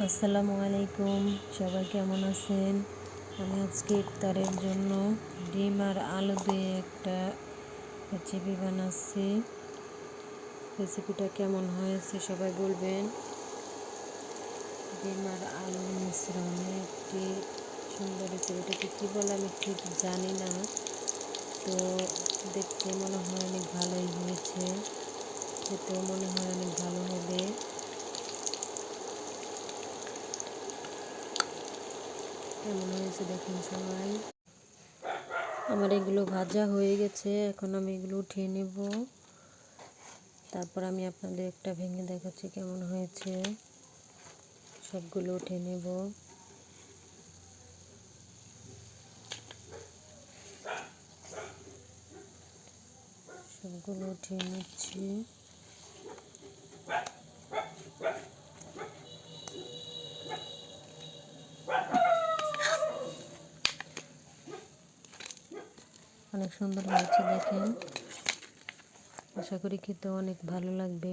আসসালামু আলাইকুম, সবাই কেমন আছেন? আমি আজকে ইফতারের জন্য ডিম আর আলু দিয়ে একটা রেসিপি বানাচ্ছি। রেসিপিটা কেমন হয়েছে সবাই বলবেন। ডিম আর আলুর মিশ্রণে একটি সুন্দর রেসিপিটাকে কী বলে আমি ঠিক জানি না, তো দেখতে মনে হয় অনেক ভালোই হয়েছে, খেতেও মনে হয় অনেক ভালো হবে। কেমন হয়েছে দেখেন সবাই। আমার এগুলো ভাজা হয়ে গেছে, এখন আমি এগুলো উঠিয়ে নেব। তারপর আমি আপনাদের একটা ভেঙে দেখাচ্ছি কেমন হয়েছে। সবগুলো উঠিয়ে নেব। সবগুলো উঠিয়ে নিচ্ছি। অনেক সুন্দর হয়েছে দেখেন। আশা করি খেতে অনেক ভালো লাগবে।